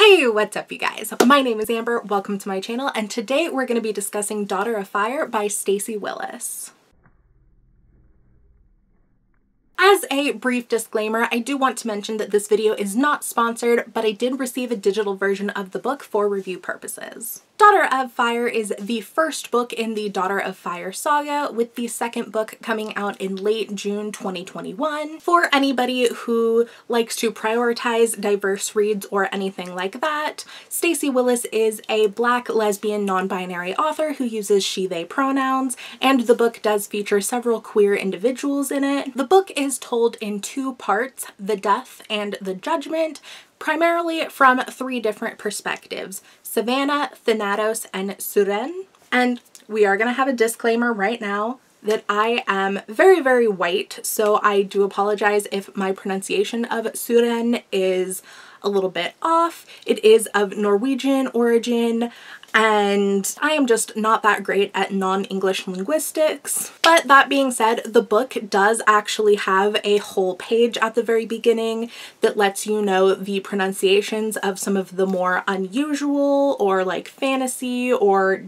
Hey, what's up you guys? My name is Amber, welcome to my channel, and today we're going to be discussing Daughter of Fire by Stacey Willis. As a brief disclaimer, I do want to mention that this video is not sponsored, but I did receive a digital version of the book for review purposes. Daughter of Fire is the first book in the Daughter of Fire saga, with the second book coming out in late June 2021. For anybody who likes to prioritize diverse reads or anything like that, Stacey Willis is a Black lesbian non-binary author who uses she/they pronouns, and the book does feature several queer individuals in it. The book is told in two parts, the death and the judgment, primarily from three different perspectives: Savannah, Thanatos, and Suren. And we are going to have a disclaimer right now that I am very, very white, so I do apologize if my pronunciation of Suren is a little bit off. It is of Norwegian origin, and I am just not that great at non-English linguistics. But that being said, the book does actually have a whole page at the very beginning that lets you know the pronunciations of some of the more unusual or like fantasy or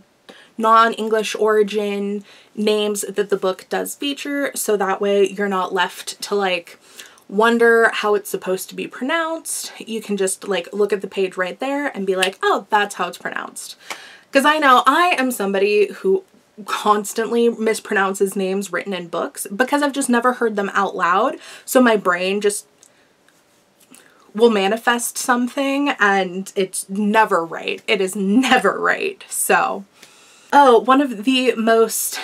non-English origin names that the book does feature, so that way you're not left to like wonder how it's supposed to be pronounced. You can just like look at the page right there and be like, oh, that's how it's pronounced. Because I know I am somebody who constantly mispronounces names written in books because I've just never heard them out loud, so my brain just will manifest something and it's never right. It is never right. So, oh, one of the most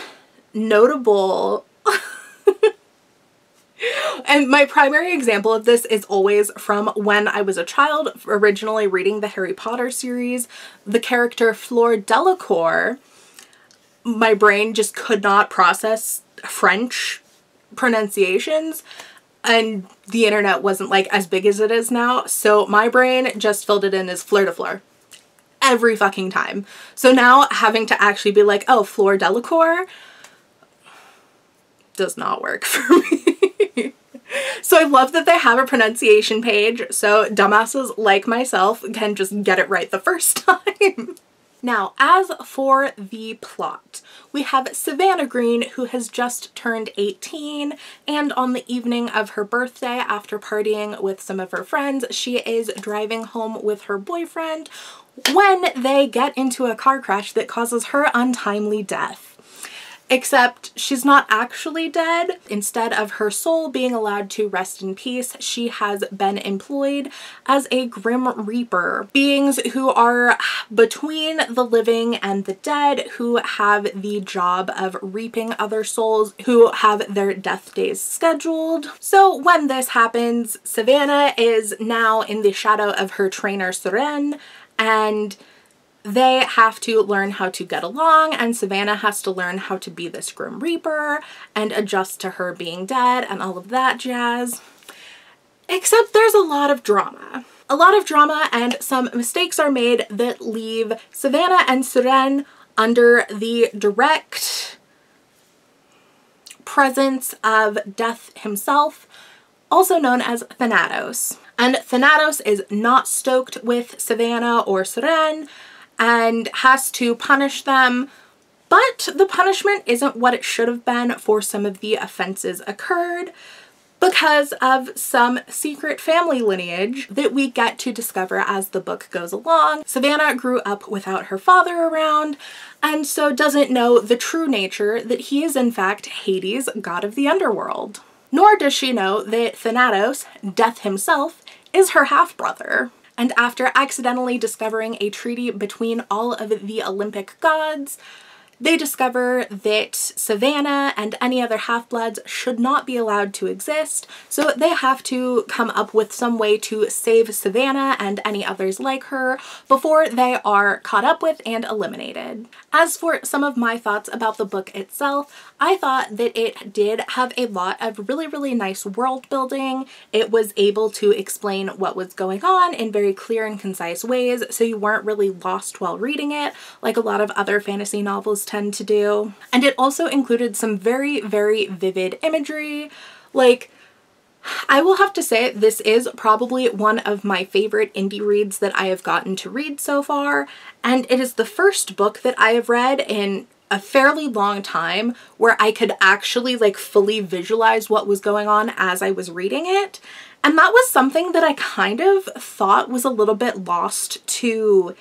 notable and my primary example of this is always from when I was a child, originally reading the Harry Potter series. The character Fleur Delacour, my brain just could not process French pronunciations, and the internet wasn't like as big as it is now, so my brain just filled it in as Fleur de Fleur every fucking time. So now having to actually be like, oh, Fleur Delacour does not work for me. So I love that they have a pronunciation page so dumbasses like myself can just get it right the first time. Now, as for the plot, we have Savannah Green, who has just turned 18, and on the evening of her birthday, after partying with some of her friends, she is driving home with her boyfriend when they get into a car crash that causes her untimely death. Except she's not actually dead. Instead of her soul being allowed to rest in peace, she has been employed as a Grim Reaper, beings who are between the living and the dead, who have the job of reaping other souls who have their death days scheduled. So when this happens, Savannah is now in the shadow of her trainer Suren, and they have to learn how to get along, and Savannah has to learn how to be this Grim Reaper and adjust to her being dead and all of that jazz. Except there's a lot of drama. A lot of drama, and some mistakes are made that leave Savannah and Suren under the direct presence of Death himself, also known as Thanatos. And Thanatos is not stoked with Savannah or Suren and has to punish them, but the punishment isn't what it should have been for some of the offenses occurred because of some secret family lineage that we get to discover as the book goes along. Savannah grew up without her father around, and so doesn't know the true nature that he is in fact Hades, god of the underworld. Nor does she know that Thanatos, Death himself, is her half-brother. And after accidentally discovering a treaty between all of the Olympic gods, they discover that Savannah and any other half-bloods should not be allowed to exist, so they have to come up with some way to save Savannah and any others like her before they are caught up with and eliminated. As for some of my thoughts about the book itself, I thought that it did have a lot of really, really nice world building. It was able to explain what was going on in very clear and concise ways, so you weren't really lost while reading it, like a lot of other fantasy novels tend to do. And it also included some very, very vivid imagery. Like, I will have to say this is probably one of my favorite indie reads that I have gotten to read so far, and it is the first book that I have read in a fairly long time where I could actually like fully visualize what was going on as I was reading it. And that was something that I kind of thought was a little bit lost to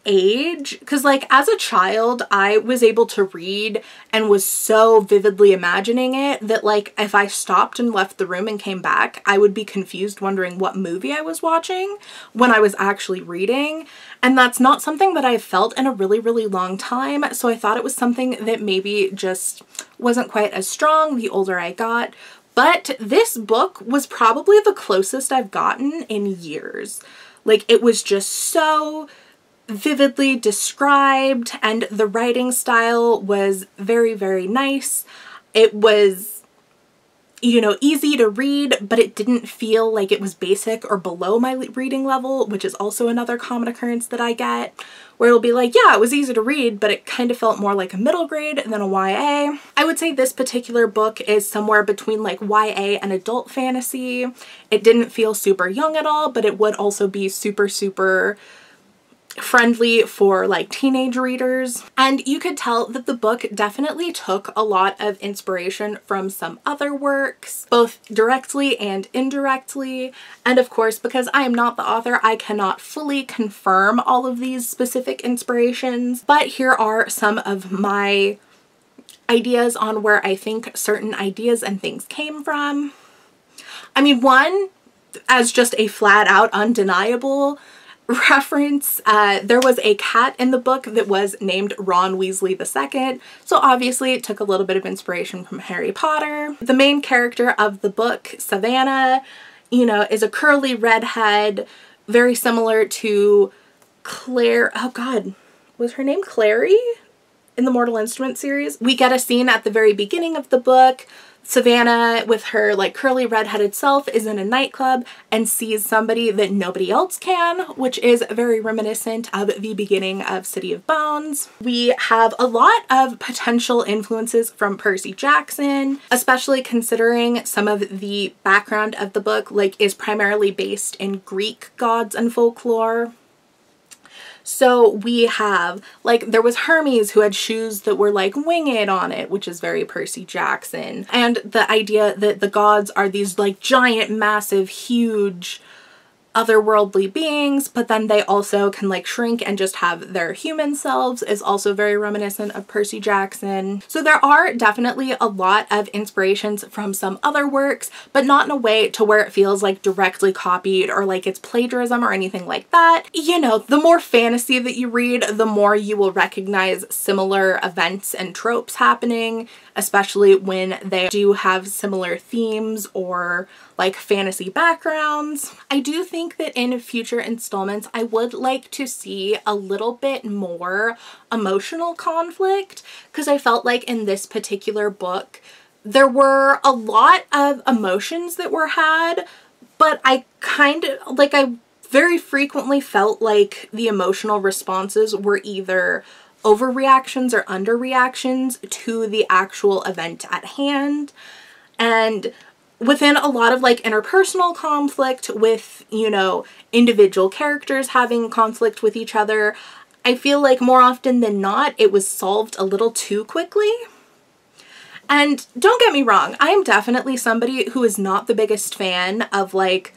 age, because like as a child I was able to read and was so vividly imagining it that like if I stopped and left the room and came back, I would be confused wondering what movie I was watching when I was actually reading, and that's not something that I've felt in a really long time. So I thought it was something that maybe just wasn't quite as strong the older I got. But this book was probably the closest I've gotten in years. Like it was just so vividly described, and the writing style was very nice. It was, you know, easy to read, but it didn't feel like it was basic or below my reading level, which is also another common occurrence that I get, where it'll be like, yeah, it was easy to read, but it kind of felt more like a middle grade than a YA. I would say this particular book is somewhere between like YA and adult fantasy. It didn't feel super young at all, but it would also be super friendly for like teenage readers. And you could tell that the book definitely took a lot of inspiration from some other works, both directly and indirectly. And of course, because I am not the author, I cannot fully confirm all of these specific inspirations, but here are some of my ideas on where I think certain ideas and things came from. I mean, one, as just a flat out undeniable reference, there was a cat in the book that was named Ron Weasley II, so obviously it took a little bit of inspiration from Harry Potter. The main character of the book, Savannah, you know, is a curly redhead, very similar to Claire. Oh god, was her name Clary in the Mortal Instruments series? We get a scene at the very beginning of the book. Savannah, with her like curly redheaded self, is in a nightclub and sees somebody that nobody else can, which is very reminiscent of the beginning of City of Bones. We have a lot of potential influences from Percy Jackson, especially considering some of the background of the book like is primarily based in Greek gods and folklore. So we have, like, there was Hermes who had shoes that were like winged on it, which is very Percy Jackson. And the idea that the gods are these like giant, massive, huge, otherworldly beings, but then they also can like shrink and just have their human selves is also very reminiscent of Percy Jackson. So there are definitely a lot of inspirations from some other works, but not in a way to where it feels like directly copied or like it's plagiarism or anything like that. You know, the more fantasy that you read, the more you will recognize similar events and tropes happening, especially when they do have similar themes or like fantasy backgrounds. I do think that in future installments, I would like to see a little bit more emotional conflict, because I felt like in this particular book, there were a lot of emotions that were had, but I very frequently felt like the emotional responses were either overreactions or underreactions to the actual event at hand. And within a lot of like interpersonal conflict with, you know, individual characters having conflict with each other, I feel like more often than not, it was solved a little too quickly. And don't get me wrong, I am definitely somebody who is not the biggest fan of like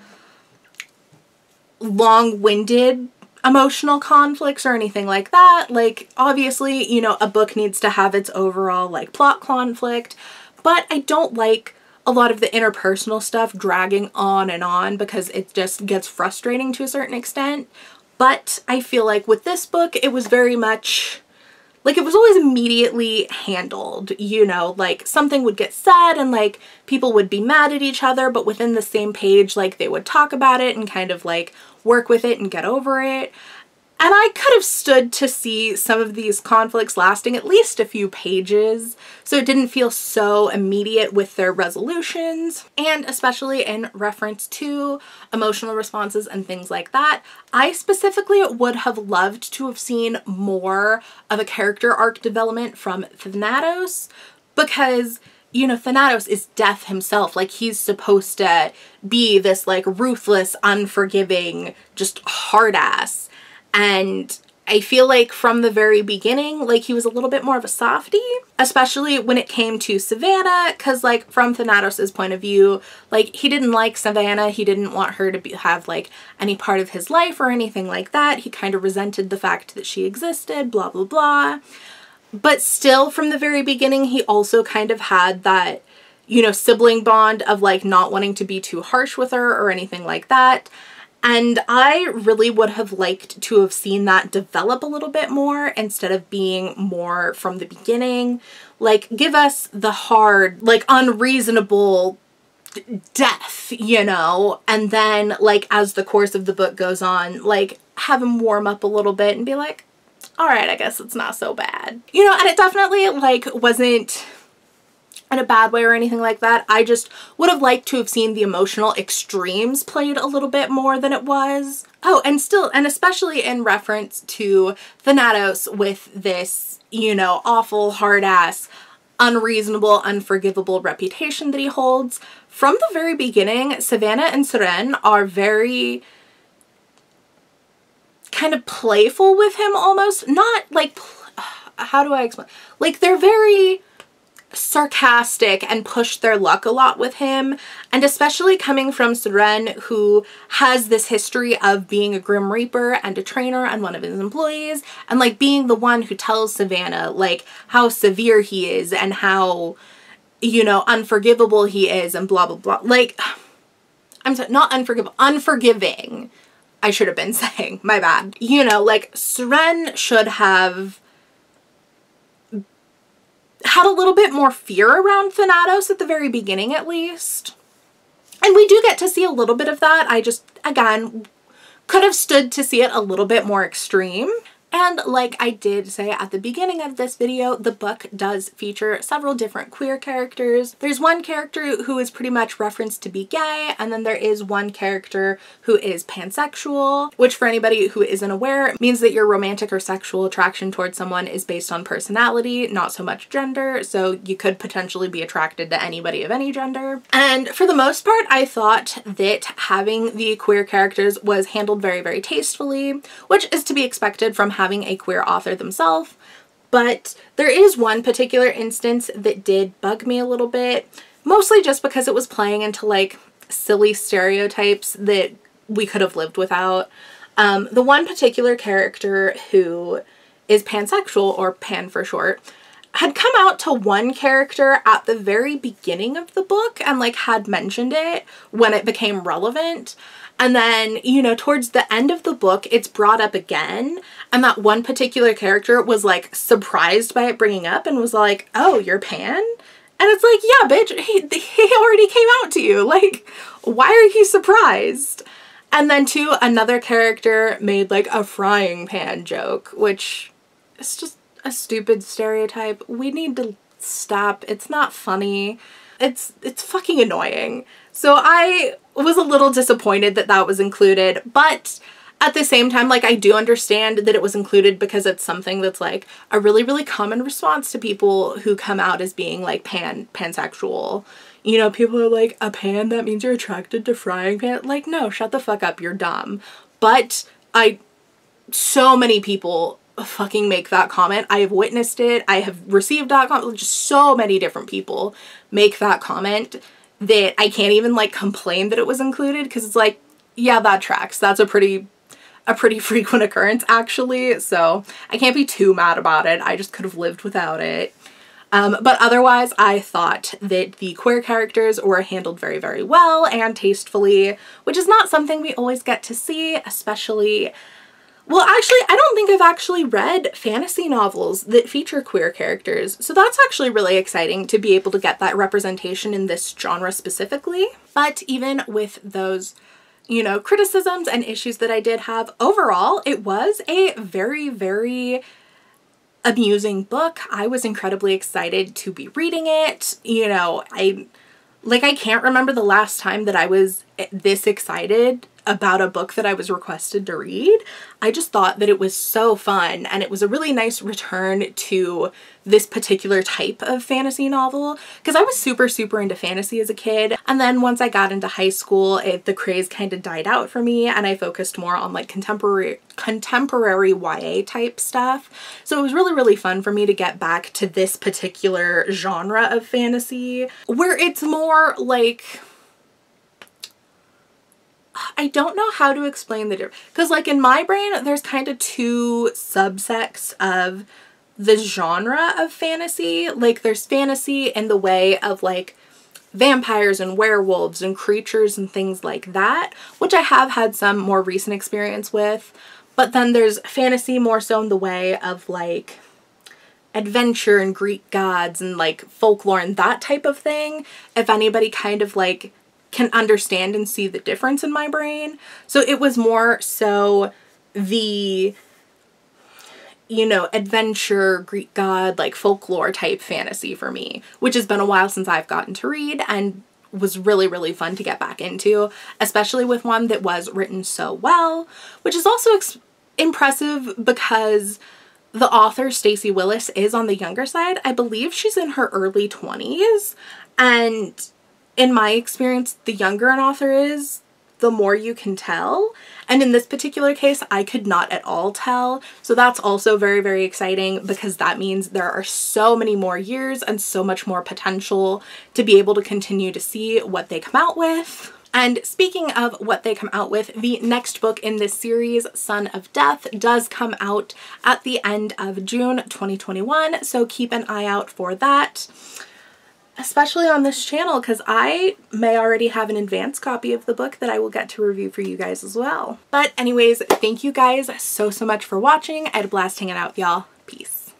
long-winded emotional conflicts or anything like that. Like, obviously, you know, a book needs to have its overall like plot conflict, but I don't like a lot of the interpersonal stuff dragging on because it just gets frustrating to a certain extent. But I feel like with this book, it was very much like it was always immediately handled, you know, like something would get said and like people would be mad at each other, but within the same page, like they would talk about it and kind of like work with it and get over it. And I could have stood to see some of these conflicts lasting at least a few pages, so it didn't feel so immediate with their resolutions. And especially in reference to emotional responses and things like that, I specifically would have loved to have seen more of a character arc development from Thanatos, because you know, Thanatos is death himself. Like, he's supposed to be this, like, ruthless, unforgiving, just hard ass. And I feel like from the very beginning, like, he was a little bit more of a softie, especially when it came to Savannah, because, like, from Thanatos' point of view, like, he didn't like Savannah. He didn't want her to have, like, any part of his life or anything like that. He kind of resented the fact that she existed, blah, blah, blah. But still, from the very beginning, he also kind of had that, you know, sibling bond of, like, not wanting to be too harsh with her or anything like that. And I really would have liked to have seen that develop a little bit more instead of being more from the beginning. Like, give us the hard, like, unreasonable death, you know? And then, like, as the course of the book goes on, like, have him warm up a little bit and be like, all right, I guess it's not so bad. You know, and it definitely, like, wasn't in a bad way or anything like that. I just would have liked to have seen the emotional extremes played a little bit more than it was. Oh, and still, and especially in reference to Thanatos with this, you know, awful, hard-ass, unreasonable, unforgivable reputation that he holds. From the very beginning, Savannah and Seren are very kind of playful with him almost. Not like, how do I explain? Like, they're very sarcastic and push their luck a lot with him, and especially coming from Seren, who has this history of being a Grim Reaper and a trainer and one of his employees, and like being the one who tells Savannah like how severe he is and how, you know, unforgivable he is and blah blah blah. Like, I'm sorry, not unforgivable, unforgiving, I should have been saying, my bad. You know, like, Seren should have had a little bit more fear around Thanatos at the very beginning, at least. And we do get to see a little bit of that. I just, again, could have stood to see it a little bit more extreme. And like I did say at the beginning of this video, the book does feature several different queer characters. There's one character who is pretty much referenced to be gay, and then there is one character who is pansexual, which for anybody who isn't aware means that your romantic or sexual attraction towards someone is based on personality, not so much gender. So you could potentially be attracted to anybody of any gender. And for the most part, I thought that having the queer characters was handled very, very tastefully, which is to be expected from having a queer author themselves. But there is one particular instance that did bug me a little bit, mostly just because it was playing into like silly stereotypes that we could have lived without. The one particular character who is pansexual, or pan for short, had come out to one character at the very beginning of the book and like had mentioned it when it became relevant. And then, you know, towards the end of the book, it's brought up again. And that one particular character was like surprised by it bringing up and was like, oh, you're pan? And it's like, yeah, bitch, he already came out to you. Like, why are you surprised? And then too, another character made like a frying pan joke, which is just a stupid stereotype. We need to stop. It's not funny. It's fucking annoying. So I was a little disappointed that that was included, but at the same time, like, I do understand that it was included because it's something that's like a really, really common response to people who come out as being like pansexual. You know, people are like, a pan, that means you're attracted to frying pan. Like, no, shut the fuck up, you're dumb. But so many people fucking make that comment. I have witnessed it. I have received that comment. Just so many different people make that comment that I can't even like complain that it was included, because it's like, yeah, that tracks. That's a pretty frequent occurrence actually. So I can't be too mad about it. I just could have lived without it. But otherwise, I thought that the queer characters were handled very, very well and tastefully, which is not something we always get to see, especially, well, actually, I don't think I've actually read fantasy novels that feature queer characters. So that's actually really exciting to be able to get that representation in this genre specifically. But even with those, you know, criticisms and issues that I did have, overall, it was a very, very amusing book. I was incredibly excited to be reading it. You know, I can't remember the last time that I was this excited about a book that I was requested to read. I just thought that it was so fun, and it was a really nice return to this particular type of fantasy novel, because I was super into fantasy as a kid, and then once I got into high school the craze kind of died out for me, and I focused more on like contemporary YA type stuff. So it was really fun for me to get back to this particular genre of fantasy where it's more like, I don't know how to explain the difference, because like in my brain there's kind of two subsects of the genre of fantasy. Like there's fantasy in the way of like vampires and werewolves and creatures and things like that, which I have had some more recent experience with, but then there's fantasy more so in the way of like adventure and Greek gods and like folklore and that type of thing, if anybody kind of like can understand and see the difference in my brain. So it was more so the, you know, adventure, Greek god, like folklore type fantasy for me, which has been a while since I've gotten to read and was really fun to get back into, especially with one that was written so well, which is also impressive because the author, Stacey Willis, is on the younger side. I believe she's in her early 20s, and in my experience, the younger an author is, the more you can tell. And in this particular case, I could not at all tell. So that's also very exciting, because that means there are so many more years and so much more potential to be able to continue to see what they come out with. And speaking of what they come out with, the next book in this series, Son of Death, does come out at the end of June 2021. So keep an eye out for that, especially on this channel, because I may already have an advanced copy of the book that I will get to review for you guys as well. But anyways, thank you guys so much for watching. I had a blast hanging out with y'all. Peace.